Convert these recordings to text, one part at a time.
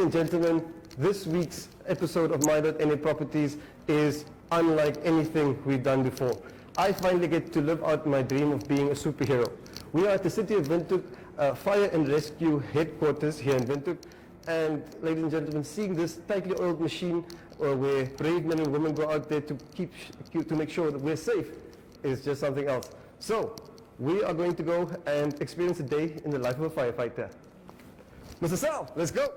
and gentlemen, this week's episode of My.NA Properties is unlike anything we've done before. I finally get to live out my dream of being a superhero. We are at the City of Windhoek Fire and Rescue Headquarters here in Windhoek. And ladies and gentlemen, seeing this tightly oiled machine where brave men and women go out there to make sure that we're safe is just something else. So, we are going to go and experience a day in the life of a firefighter. Mr. Sal, let's go.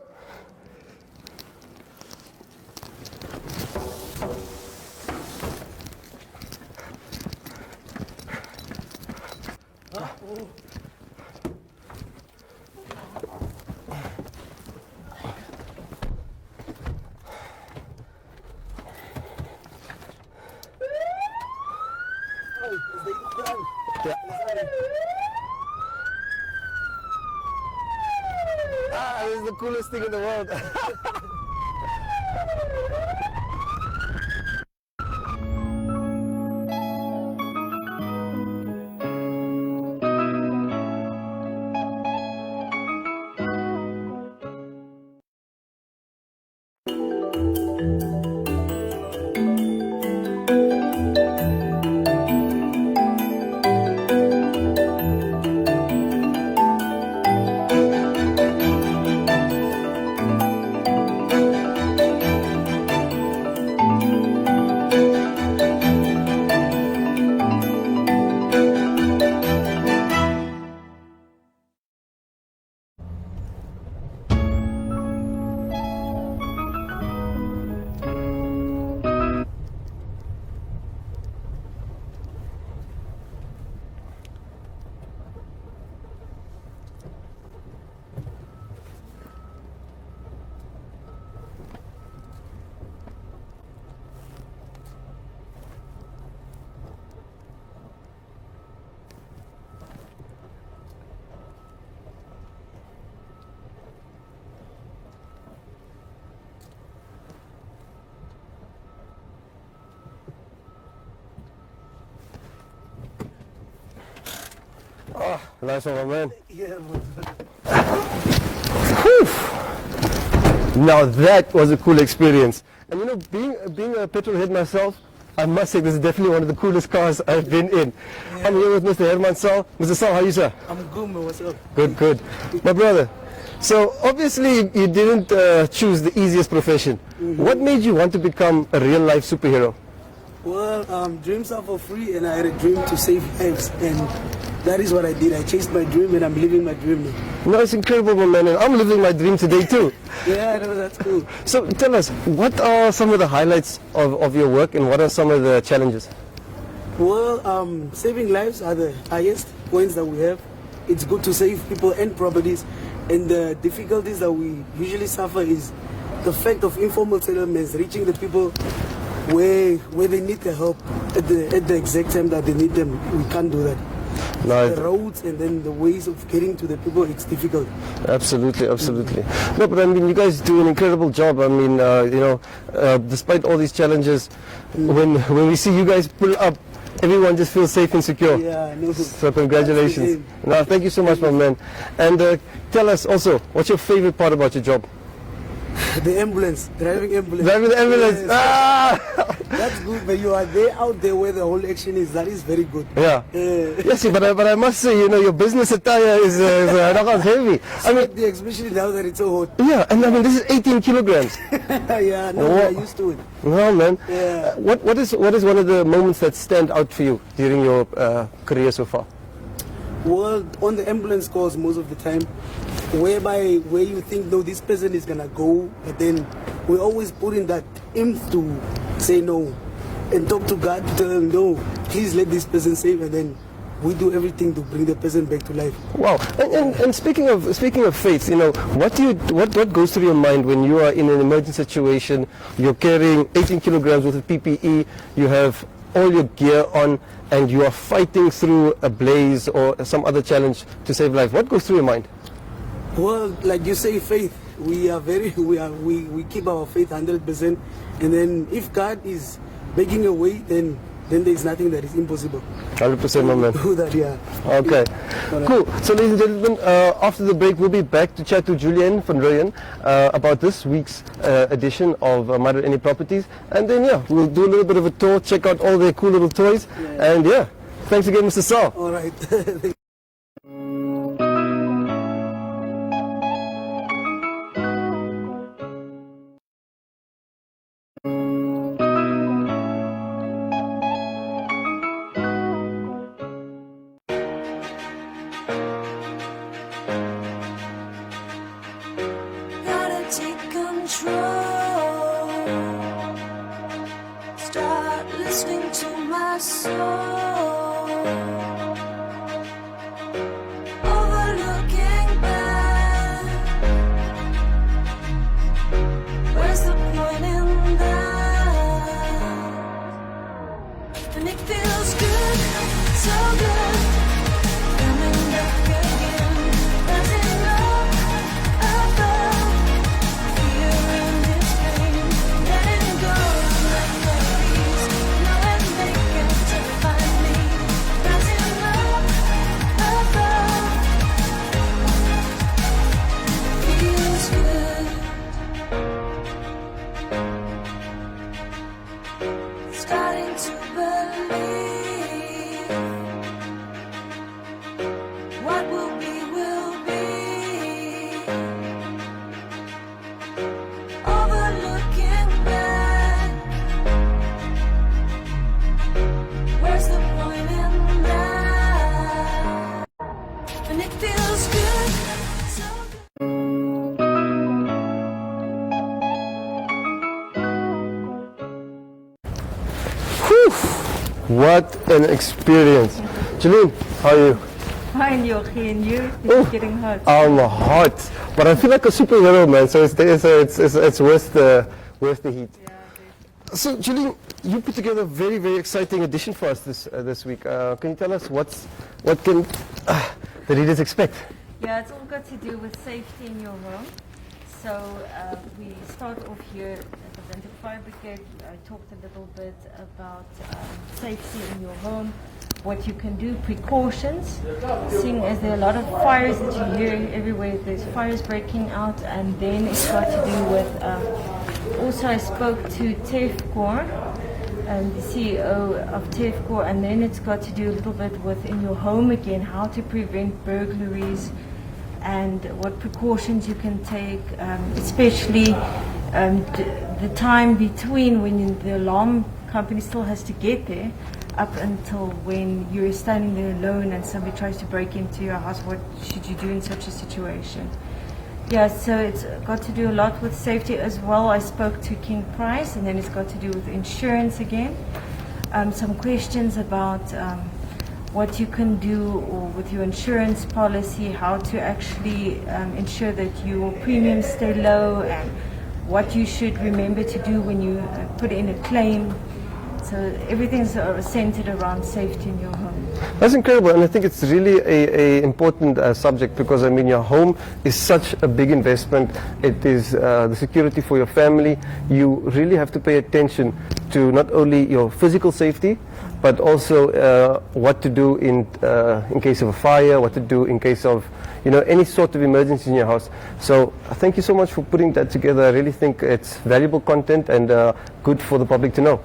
This is the coolest thing in the world. Oh, nice one, my man. Yeah, Now that was a cool experience. And you know, being a petrol head myself, I must say this is definitely one of the coolest cars I've been in. Yeah. I'm here with Mr. Herman Sal. Mr. Sal, how are you, sir? I'm good, man. What's up? Good, good. My brother, so obviously you didn't choose the easiest profession. What made you want to become a real-life superhero? Well, dreams are for free, and I had a dream to save lives, and that is what I did. I chased my dream, and I'm living my dream now. No, it's incredible, my man, and I'm living my dream today too. Yeah, I know, that's cool. So tell us, what are some of the highlights of your work, and what are some of the challenges? Well, saving lives are the highest points that we have. It's good to save people and properties, and the difficulties that we usually suffer is the fact of informal settlements reaching the people where they need the help at the exact time that they need them. We can't do that. No, the roads and then the ways of getting to the people, it's difficult. Absolutely, absolutely. No, but I mean, you guys do an incredible job. I mean, you know, despite all these challenges, when we see you guys pull up, everyone just feels safe and secure. Yeah, I know. So congratulations. No, thank you so much, my man. And tell us also, what's your favorite part about your job? The ambulance, driving ambulance. Driving the ambulance. Yes. Ah! That's good, but you are there out there where the whole action is. That is very good. Yeah. Yes, but I must say, you know, your business attire is heavy. I mean, especially now that it's so hot. Yeah, and I mean, this is 18 kilograms. Yeah, no, we are used to it. No, man. Yeah. What is one of the moments that stand out for you during your career so far? Well, on the ambulance calls most of the time, where you think, no, this person is gonna go, but then we always put in that oomph to say no and talk to God to tell them, no, please let this person save, and then we do everything to bring the person back to life. Wow. And speaking of faith, you know, what goes through your mind when you are in an emergency situation? You're carrying 18 kilograms worth of PPE, you have all your gear on, and you are fighting through a blaze or some other challenge to save life. What goes through your mind? Well, like you say, faith. We keep our faith 100%, and then if God is making a way, then then there is nothing that is impossible. 100%, my man. Do that, yeah. Okay, Alright. cool. So, ladies and gentlemen, after the break, we'll be back to chat to Julian van Rooyen about this week's edition of Mother Any Properties. And then, yeah, we'll do a little bit of a tour, check out all their cool little toys. Yeah. And, yeah, thanks again, Mr. Saul. All right. Gotta take control. Start listening to my soul. Overlooking back. Where's the point in that? And it feels good, so good. Coming back again. Rising up above. Fear and this pain. Letting go like memories. Knowing they get to find me. Rising up above. Feels good. Starting to believe what will be, will be. Overlooking back. Where's the point in that? And it feels good, so good. Whew, what an experience. Julian, how are you? Fine, Joachim, and you? Oh. It's getting hot. I'm hot, but I feel like a superhero, man. So it's worth the heat. So, Julian, you put together a very, very exciting edition for us this week. Can you tell us what can the readers expect? Yeah, it's all got to do with safety in your home. So we start off here at the Windhoek Fire Brigade. I talked a little bit about safety in your home, what you can do, precautions, seeing as there are a lot of fires that you hear everywhere. There's fires breaking out, and then it's got to do with, also I spoke to Tefcor, the CEO of Tefcor, and then it's got to do a little bit with in your home again, how to prevent burglaries and what precautions you can take, especially the time between when the alarm company still has to get there up until when you're standing there alone and somebody tries to break into your house. What should you do in such a situation? Yeah, so it's got to do a lot with safety as well. I spoke to King Price, and then it's got to do with insurance again. Some questions about what you can do or with your insurance policy, how to actually ensure that your premiums stay low, and what you should remember to do when you put in a claim. So everything's centered around safety in your home. That's incredible, and I think it's really a important subject, because I mean your home is such a big investment. It is the security for your family. You really have to pay attention to not only your physical safety, but also what to do in case of a fire, what to do in case of any sort of emergency in your house. So thank you so much for putting that together. I really think it's valuable content and good for the public to know.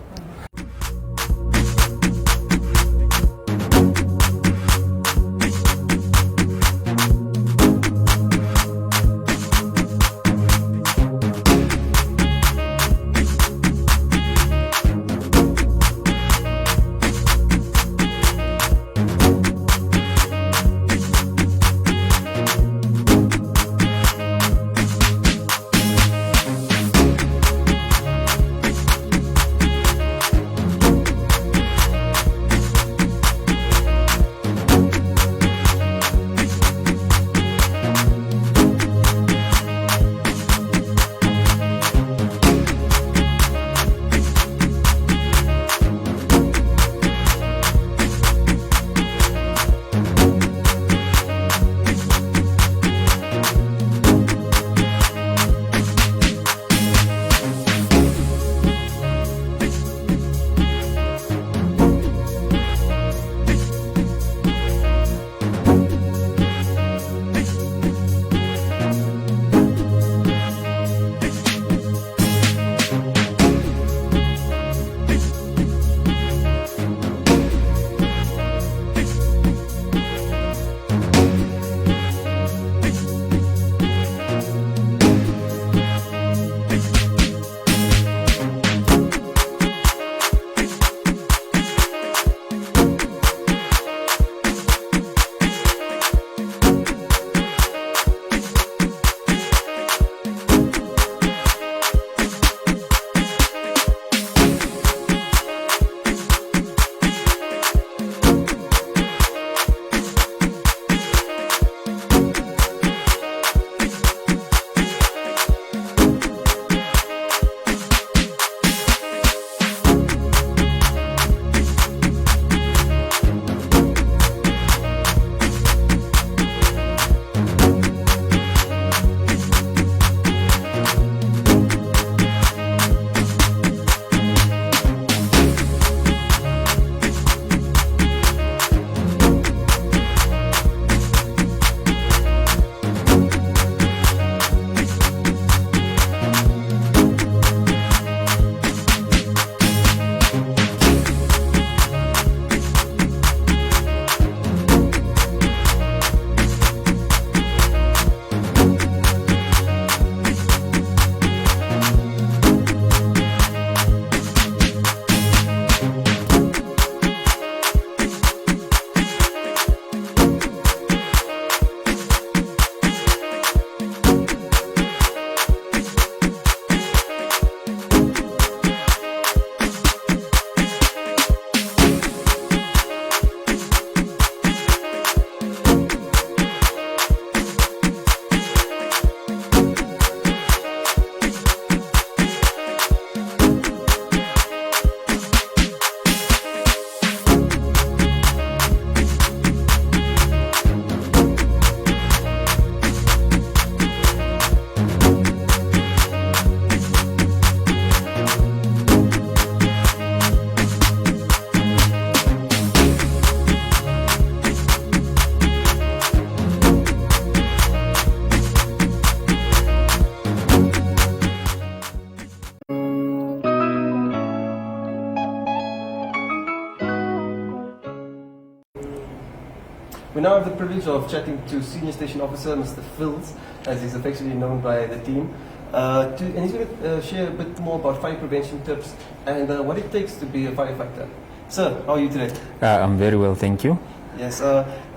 We now have the privilege of chatting to Senior Station Officer Mr. Phils, as he's affectionately known by the team. And he's going to share a bit more about fire prevention tips and what it takes to be a firefighter. Sir, how are you today? I'm very well, thank you. Yes,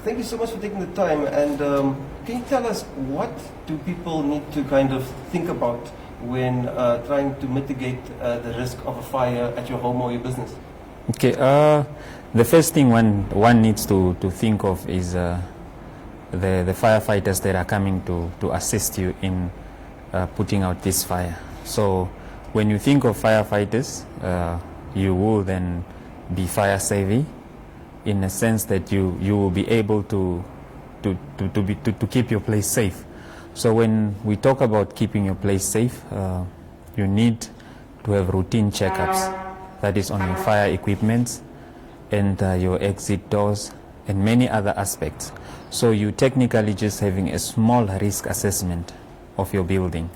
thank you so much for taking the time. And can you tell us what do people need to kind of think about when trying to mitigate the risk of a fire at your home or your business? Okay, the first thing one needs to think of is the firefighters that are coming to assist you in putting out this fire. So when you think of firefighters, you will then be fire savvy, in a sense that you will be able to keep your place safe. So when we talk about keeping your place safe, you need to have routine checkups, that is on your fire equipment and your exit doors and many other aspects. So you technically just having a small risk assessment of your building.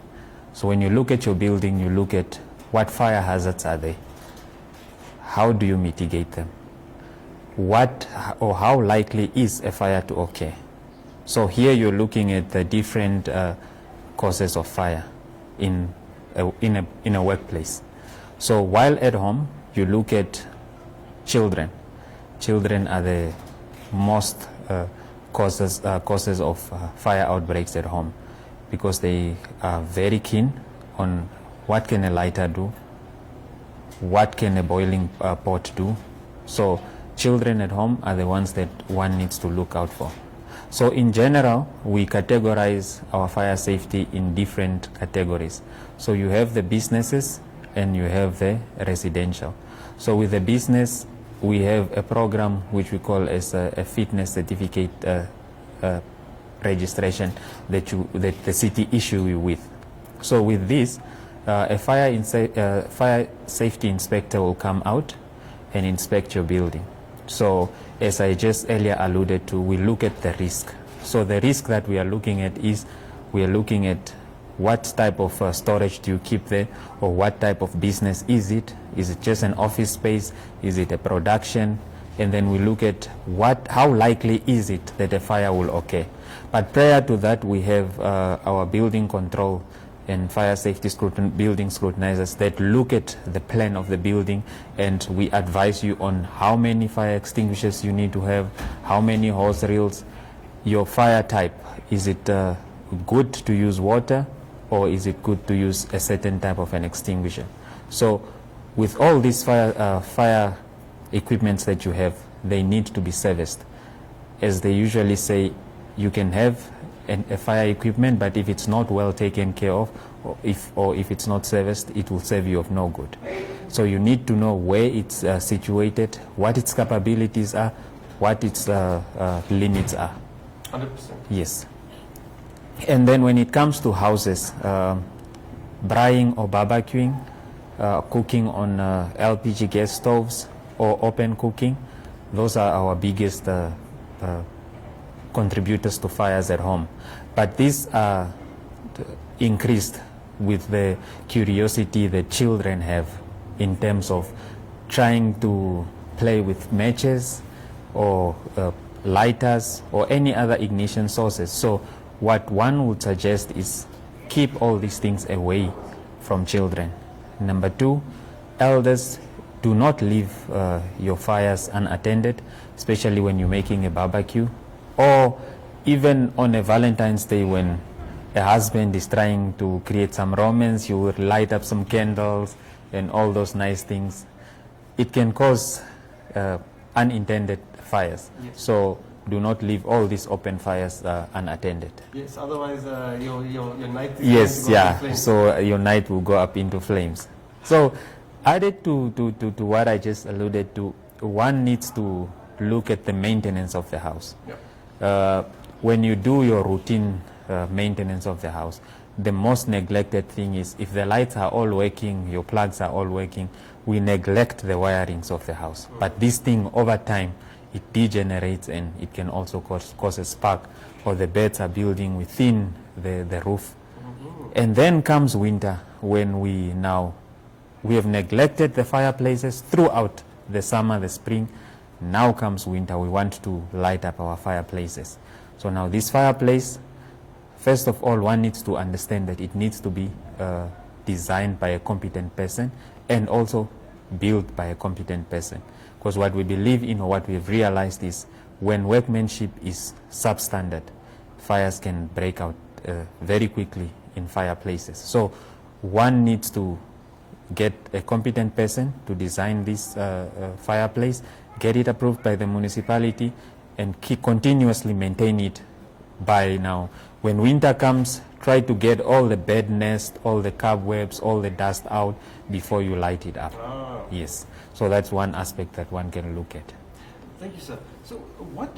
So when you look at your building, you look at what fire hazards are there, how do you mitigate them, what or how likely is a fire to occur. So here you're looking at the different causes of fire in a workplace. So while at home, you look at children. Children are the most causes of fire outbreaks at home, because they are very keen on what can a lighter do, what can a boiling pot do. So children at home are the ones that one needs to look out for. So in general, we categorize our fire safety in different categories. So you have the businesses and you have the residential. So with the business, we have a program which we call as a fitness certificate registration that the city issue you with. So with this, a fire safety inspector will come out and inspect your building. So as I just earlier alluded to, we look at the risk. So the risk that we are looking at is, we are looking at what type of storage do you keep there, or what type of business is it? Is it just an office space? Is it a production? And then we look at how likely is it that a fire will occur. But prior to that, we have our building control and fire safety building scrutinizers that look at the plan of the building, and we advise you on how many fire extinguishers you need to have, how many hose reels, your fire type. Is it good to use water, or is it good to use a certain type of an extinguisher? So with all these fire equipments that you have, they need to be serviced. As they usually say, you can have a fire equipment, but if it's not well taken care of, or if it's not serviced, it will serve you of no good. So you need to know where it's situated, what its capabilities are, what its limits are. 100%. Yes. And then when it comes to houses, braaiing or barbecuing, cooking on LPG gas stoves or open cooking, those are our biggest contributors to fires at home. But these are increased with the curiosity that children have in terms of trying to play with matches or lighters or any other ignition sources. So what one would suggest is keep all these things away from children. Number two, elders, do not leave your fires unattended, especially when you're making a barbecue, or even on a Valentine's Day when a husband is trying to create some romance, you will light up some candles and all those nice things. It can cause unintended fires. Yes. So do not leave all these open fires unattended. Yes, otherwise your night is yes, going to go yeah. into flames. So your night will go up into flames. So added to what I just alluded to, one needs to look at the maintenance of the house. Yep. When you do your routine maintenance of the house, the most neglected thing is if the lights are all working, your plugs are all working, we neglect the wirings of the house. But this thing over time, it degenerates and it can also cause a spark, or the beds are building within the roof. And then comes winter, when we have neglected the fireplaces throughout the summer, the spring. Now comes winter, we want to light up our fireplaces. So now this fireplace, first of all, one needs to understand that it needs to be designed by a competent person and also built by a competent person. Because what we believe in, or what we've realized, is when workmanship is substandard, fires can break out very quickly in fireplaces. So one needs to get a competent person to design this fireplace, get it approved by the municipality, and continuously maintain it. By now, when winter comes, try to get all the bed nest, all the cobwebs, all the dust out before you light it up. Yes, so that's one aspect that one can look at. Thank you, sir. So what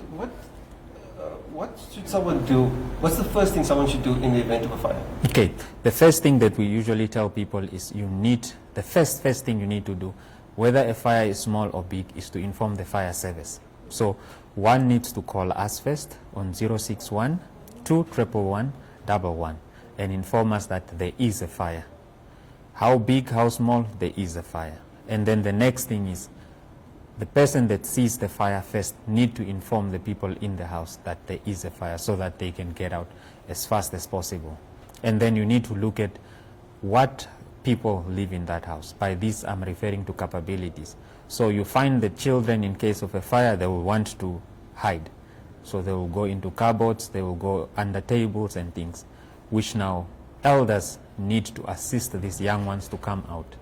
should someone do? What's the first thing someone should do in the event of a fire? Okay, the first thing that we usually tell people is the first thing you need to do, whether a fire is small or big, is to inform the fire service. So one needs to call us first on 061 211 11 and inform us that there is a fire. How big, how small, there is a fire. And then the next thing is, the person that sees the fire first need to inform the people in the house that there is a fire so that they can get out as fast as possible. And then you need to look at what people live in that house. By this, I'm referring to capabilities. So you find the children, in case of a fire, they will want to hide. So they will go into cupboards, they will go under tables and things, which now elders need to assist these young ones to come out.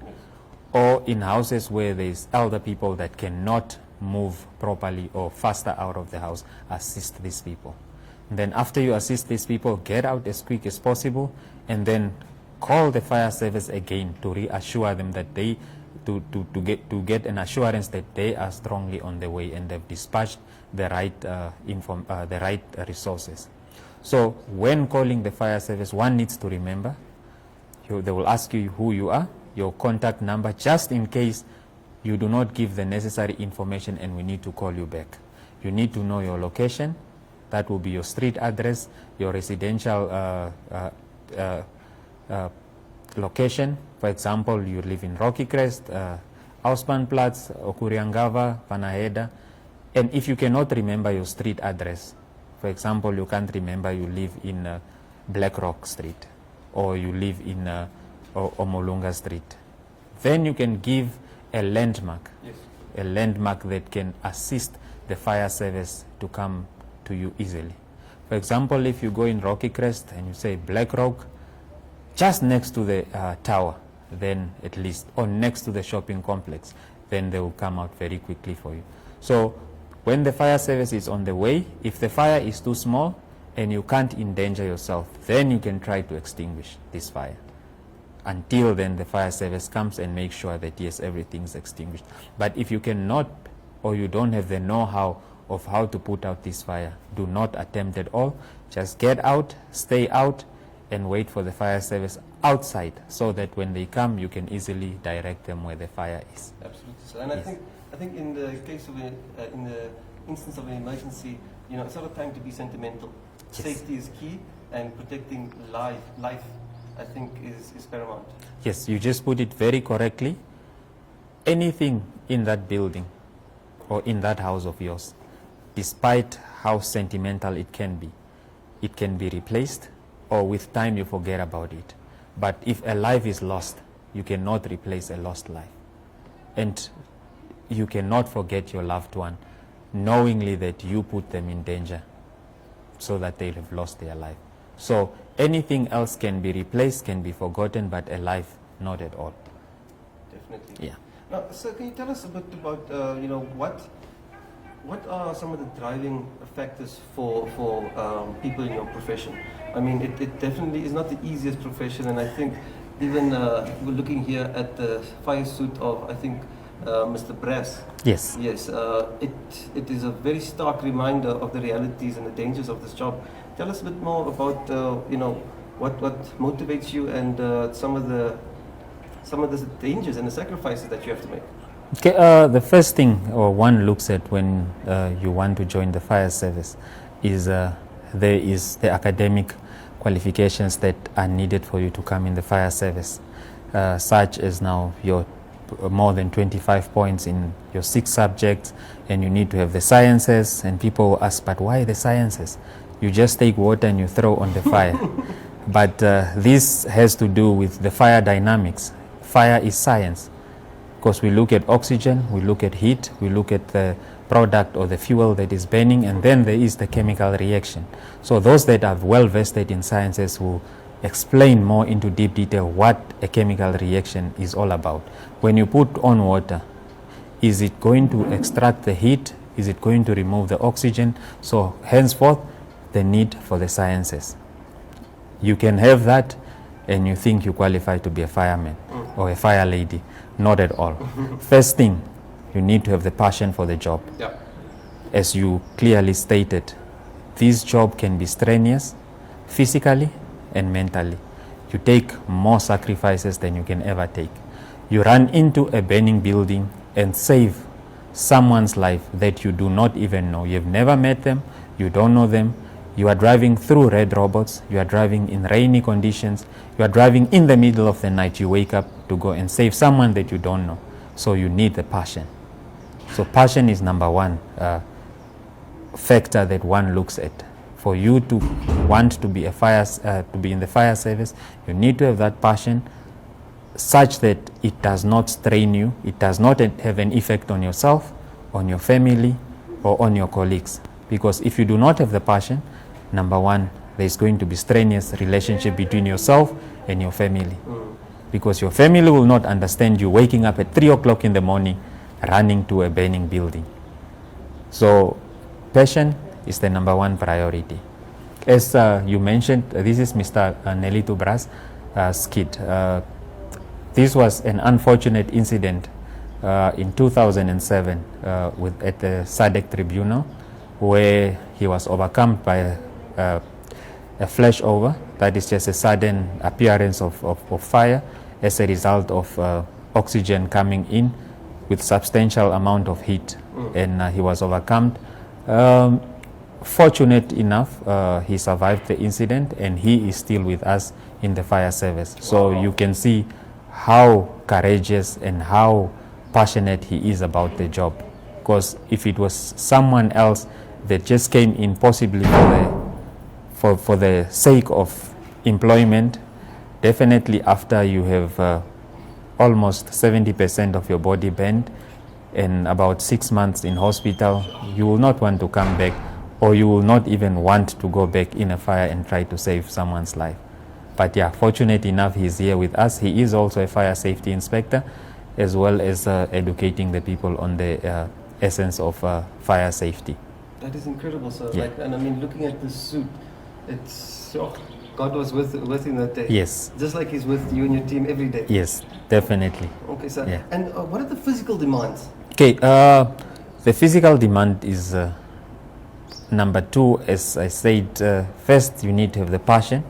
Or in houses where there's elder people that cannot move properly or faster out of the house, assist these people. And then after you assist these people, get out as quick as possible, and then call the fire service again to reassure them that they to get an assurance that they are strongly on the way and they've dispatched the right resources. So when calling the fire service, one needs to remember, they will ask you who you are, your contact number, just in case you do not give the necessary information and we need to call you back. You need to know your location. That will be your street address, your residential location. For example, you live in Rocky Crest, Ausbahnplatz, Okuriangava, Panaheda. And if you cannot remember your street address, for example, you can't remember you live in Black Rock Street or you live in Omolunga Street, then you can give a landmark, a landmark that can assist the fire service to come to you easily. For example, if you go in Rocky Crest and you say Black Rock, just next to the tower, then at least, or next to the shopping complex, then they will come out very quickly for you. So when the fire service is on the way, if the fire is too small and you can't endanger yourself, then you can try to extinguish this fire. Until then, the fire service comes and makes sure that yes, everything's extinguished. But if you cannot, or you don't have the know-how of how to put out this fire, do not attempt at all. Just get out, stay out, and wait for the fire service outside, so that when they come, you can easily direct them where the fire is. Absolutely, sir. And Yes. I think in the case of in the instance of an emergency, it's not a time to be sentimental. Yes. Safety is key, and protecting life, I think, is paramount. Yes, you just put it very correctly. Anything in that building or in that house of yours, despite how sentimental it can be replaced, or with time you forget about it. But if a life is lost, you cannot replace a lost life. And you cannot forget your loved one, knowingly that you put them in danger so that they have lost their life. So anything else can be replaced, can be forgotten, but a life, not at all. Definitely. Yeah. Now, sir, can you tell us a bit about what are some of the driving factors for people in your profession? I mean, it definitely is not the easiest profession, and I think even we're looking here at the fire suit of, I think, Mr. Brass. Yes. Yes, it is a very stark reminder of the realities and the dangers of this job. Tell us a bit more about what motivates you and some of the dangers and the sacrifices that you have to make. Okay, the first thing one looks at when you want to join the fire service is there is the academic qualifications that are needed for you to come in the fire service, such as now your more than 25 points in your 6 subjects, and you need to have the sciences, and people will ask, but why the sciences? You just take water and you throw on the fire. But this has to do with the fire dynamics. Fire is science, because we look at oxygen, we look at heat, we look at the product or the fuel that is burning, and then there is the chemical reaction. So those that are well vested in sciences will explain more into deep detail what a chemical reaction is all about. When you put on water, is it going to extract the heat? Is it going to remove the oxygen? So henceforth, the need for the sciences. You can have that and you think you qualify to be a fireman or a fire lady. Not at all. First thing, you need to have the passion for the job. Yeah. As you clearly stated, this job can be strenuous physically and mentally. You take more sacrifices than you can ever take. You run into a burning building and save someone's life that you do not even know. You've never met them, you don't know them. You are driving through red robots, you are driving in rainy conditions, you are driving in the middle of the night, you wake up to go and save someone that you don't know. So you need the passion. So passion is number one factor that one looks at. For you to want to be to be in the fire service, you need to have that passion such that it does not strain you, it does not have an effect on yourself, on your family, or on your colleagues. Because if you do not have the passion, number one, there's going to be strenuous relationship between yourself and your family. Because your family will not understand you waking up at 3 o'clock in the morning running to a burning building. So passion is the number one priority. As you mentioned, this is Mr. Nelito Bras' skit. This was an unfortunate incident in 2007 at the SADC Tribunal, where he was overcome by a flashover, that is just a sudden appearance of fire as a result of oxygen coming in with substantial amount of heat, and he was overcome. Fortunate enough, he survived the incident and he is still with us in the fire service. So you can see how courageous and how passionate he is about the job. Because if it was someone else that just came in possibly for the sake of employment, definitely after you have almost 70% of your body burned and about 6 months in hospital, you will not want to come back, or you will not even want to go back in a fire and try to save someone's life. But yeah, fortunate enough, he's here with us. He is also a fire safety inspector, as well as educating the people on the essence of fire safety. That is incredible, sir. Yeah. Like, and I mean, looking at this suit, it's God was with him that day. Yes. Just like He's with you and your team every day. Yes, definitely. Okay, sir. Yeah. And what are the physical demands? Okay, the physical demand is number 2. As I said, first you need to have the passion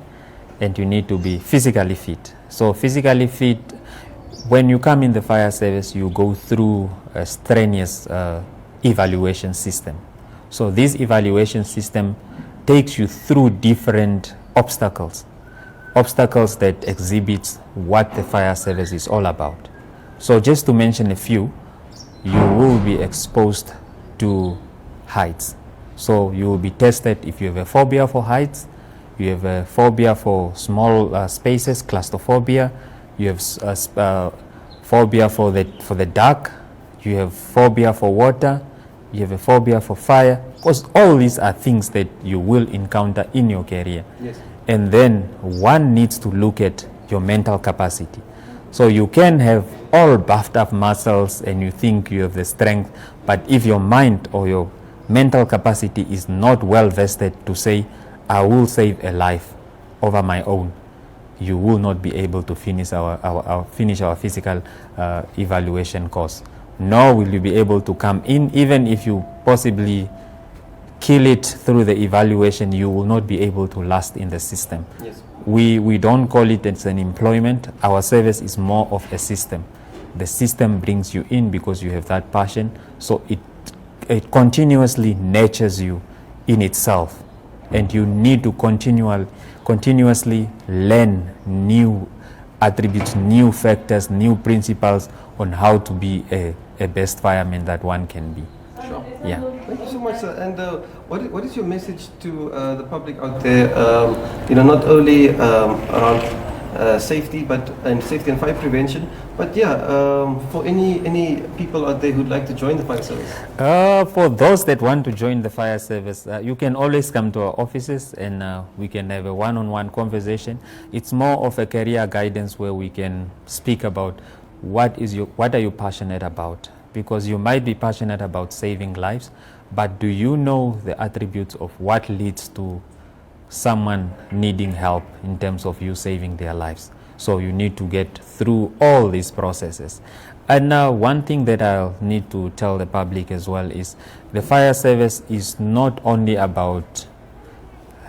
and you need to be physically fit. So physically fit, when you come in the fire service, you go through a strenuous evaluation system. So this evaluation system takes you through different obstacles that exhibits what the fire service is all about. So just to mention a few, you will be exposed to heights. So you will be tested if you have a phobia for heights, you have a phobia for small spaces, claustrophobia, you have phobia for the dark, you have phobia for water, you have a phobia for fire. Because all these are things that you will encounter in your career. Yes. And then one needs to look at your mental capacity. So you can have all buffed up muscles and you think you have the strength, but if your mind or your mental capacity is not well vested to say, I will save a life over my own, you will not be able to finish our physical evaluation course. Nor will you be able to come in, even if you possibly kill it through the evaluation, you will not be able to last in the system. Yes. We don't call it as an employment. Our service is more of a system. The system brings you in because you have that passion, so it continuously nurtures you in itself, and you need to continuously learn new attributes, new factors, new principles on how to be a best fireman that one can be. Sure. Yeah. Thank you so much, sir. And what is your message to the public out there? Not only around safety, and safety and fire prevention, but for any people out there who'd like to join the fire service. For those that want to join the fire service, you can always come to our offices and we can have a one-on-one conversation. It's more of a career guidance where we can speak about what are you passionate about, because you might be passionate about saving lives, but do you know the attributes of what leads to someone needing help in terms of you saving their lives? So you need to get through all these processes. And now one thing that I'll need to tell the public as well is the fire service is not only about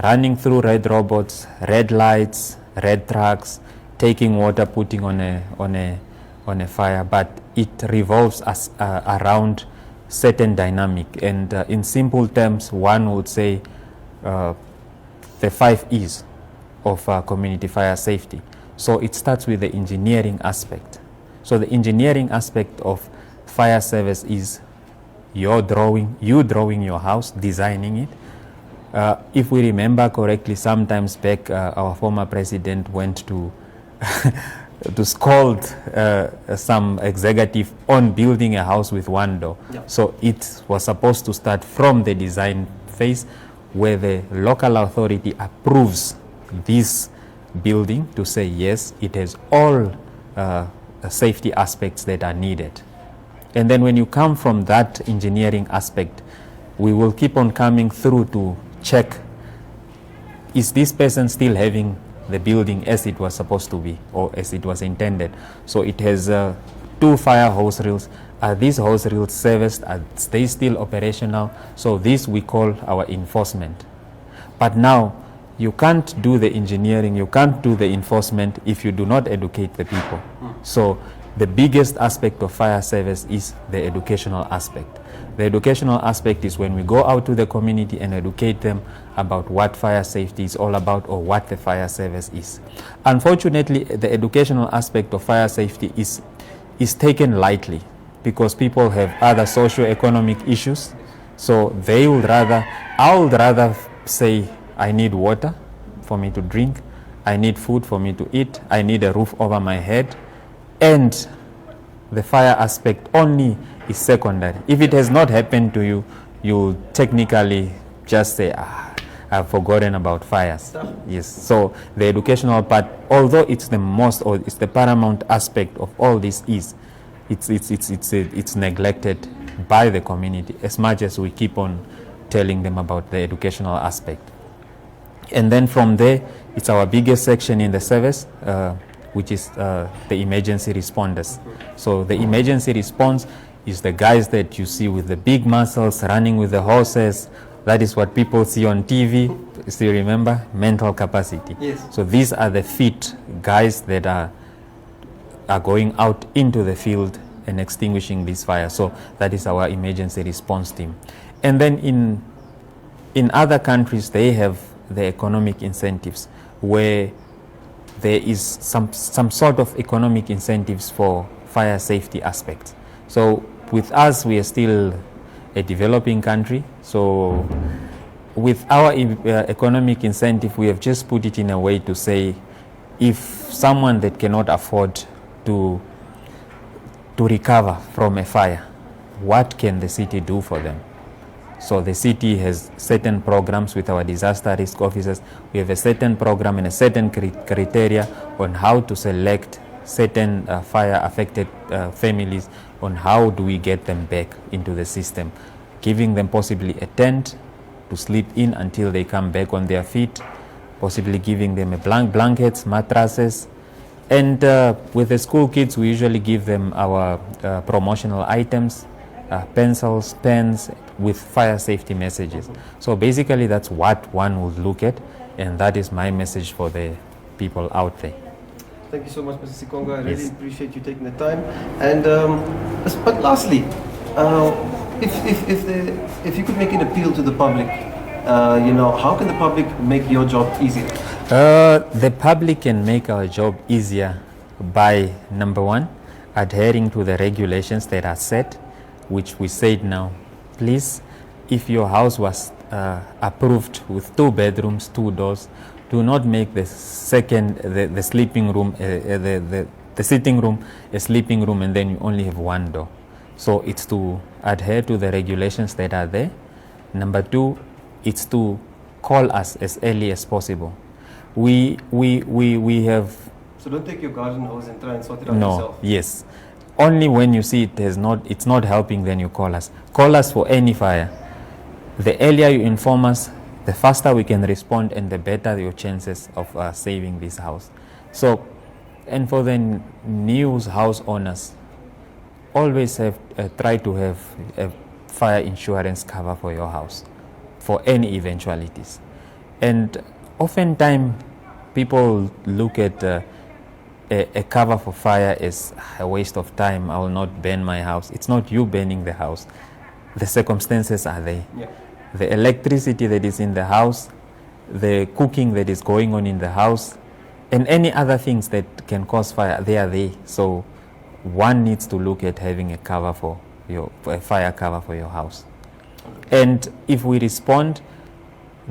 running through red robots, red lights, red trucks, taking water, putting on a fire, but it revolves around certain dynamic. And in simple terms, one would say the 5 E's of community fire safety. So it starts with the engineering aspect. So the engineering aspect of fire service is you drawing your house, designing it. If we remember correctly, sometimes back our former president went to to scold some executive on building a house with one door. Yeah. So it was supposed to start from the design phase, where the local authority approves this building to say yes, it has all safety aspects that are needed. And then when you come from that engineering aspect, we will keep on coming through to check, is this person still having the building as it was supposed to be or as it was intended? So it has 2 fire hose reels. Are these hose reels serviced? Are they still operational? So this we call our enforcement. But now you can't do the engineering, you can't do the enforcement if you do not educate the people. So the biggest aspect of fire service is the educational aspect. The educational aspect is when we go out to the community and educate them about what fire safety is all about or what the fire service is. Unfortunately, the educational aspect of fire safety is taken lightly because people have other socio-economic issues. So I would rather say, I need water for me to drink, I need food for me to eat, I need a roof over my head, and the fire aspect only is secondary. If it has not happened to you, you'll technically just say, I've forgotten about fires. Yes. So the educational part, although it's the most or it's the paramount aspect of all this, it's neglected by the community as much as we keep on telling them about the educational aspect. And then from there, it's our biggest section in the service, which is the emergency responders. So the emergency response is the guys that you see with the big muscles running with the horses. That is what people see on TV. Still remember? Mental capacity. Yes. So these are the fit guys that are going out into the field and extinguishing this fire. So that is our emergency response team. And then in other countries, they have the economic incentives where there is some sort of economic incentives for fire safety aspects. So with us, we are still a developing country. So with our economic incentive, we have just put it in a way to say, if someone that cannot afford to recover from a fire, what can the city do for them? So the city has certain programs with our disaster risk officers. We have a certain program and a certain criteria on how to select certain fire-affected families, on how do we get them back into the system, giving them possibly a tent to sleep in until they come back on their feet, possibly giving them a blankets, mattresses. And with the school kids, we usually give them our promotional items, pencils, pens, with fire safety messages. So basically that's what one would look at, and that is my message for the people out there. Thank you so much, Mr. Sikonga. I really Yes. appreciate you taking the time. And but lastly, if you could make an appeal to the public, how can the public make your job easier? The public can make our job easier by, number one, adhering to the regulations that are set, which we said now. Please, if your house was approved with 2 bedrooms, 2 doors, do not make the sleeping room, the sitting room a sleeping room, and then you only have 1 door. So it's to adhere to the regulations that are there. Number 2, it's to call us as early as possible. We have... So don't take your garden hose and try and sort it out No, yourself. yes. Only when you see it's not helping, then you call us. Call us for any fire. The earlier you inform us, the faster we can respond, and the better your chances of saving this house. So, and for the new house owners, always try to have a fire insurance cover for your house, for any eventualities. And oftentimes, people look at a cover for fire is a waste of time. I will not burn my house. It's not you burning the house. The circumstances are there. Yeah. The electricity that is in the house, the cooking that is going on in the house, and any other things that can cause fire, they are there. So one needs to look at having a cover for a fire cover for your house. And if we respond,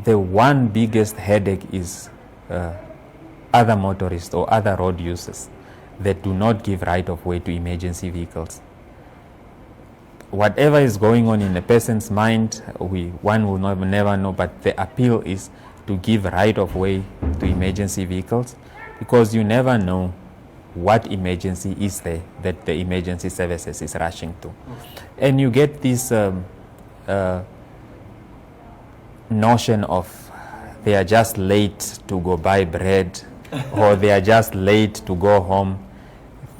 the one biggest headache is other motorists or other road users that do not give right of way to emergency vehicles. Whatever is going on in a person's mind, one will never know, but the appeal is to give right of way to emergency vehicles, because you never know what emergency is there that the emergency services is rushing to. And you get this notion of they are just late to go buy bread or they are just late to go home.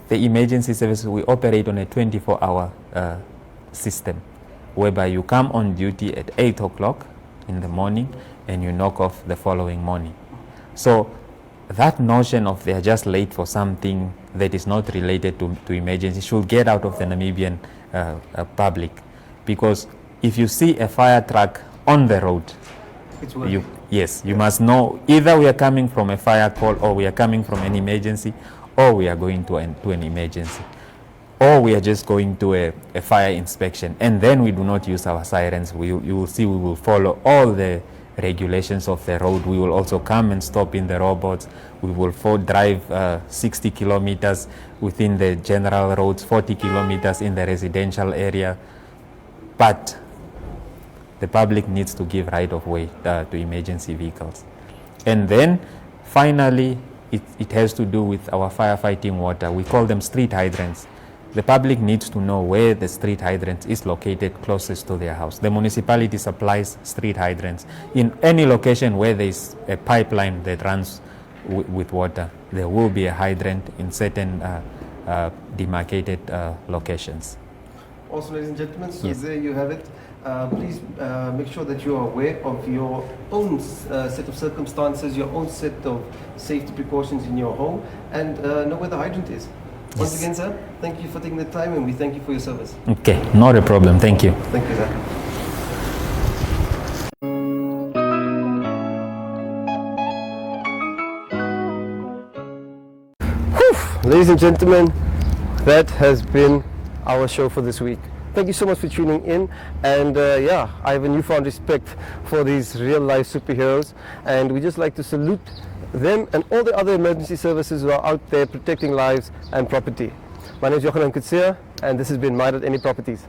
The emergency service, we operate on a 24-hour system whereby you come on duty at 8 o'clock in the morning and you knock off the following morning. So that notion of they are just late for something that is not related to emergency should get out of the Namibian public, because if you see a fire truck on the road, It's working. you must know either we are coming from a fire call, or we are coming from an emergency, or we are going to an emergency, or we are just going to a fire inspection, and then we do not use our sirens. You will see we will follow all the regulations of the road. We will also come and stop in the robots. We will drive 60 kilometers within the general roads, 40 kilometers in the residential area. But the public needs to give right of way to emergency vehicles. And then finally, it has to do with our firefighting water. We call them street hydrants. The public needs to know where the street hydrant is located closest to their house. The municipality supplies street hydrants. In any location where there is a pipeline that runs with water, there will be a hydrant in certain demarcated locations. Also, ladies and gentlemen, so Yes. there you have it. Please make sure that you are aware of your own set of circumstances, your own set of safety precautions in your home, and know where the hydrant is. Once Yes. again, sir, thank you for taking the time, and we thank you for your service. Okay, not a problem. Thank you. Thank you, sir. Ladies and gentlemen, that has been our show for this week. Thank you so much for tuning in, and yeah, I have a newfound respect for these real life superheroes, and we just like to salute them and all the other emergency services who are out there protecting lives and property. My name is Johan Kutsia, and this has been My Any Properties.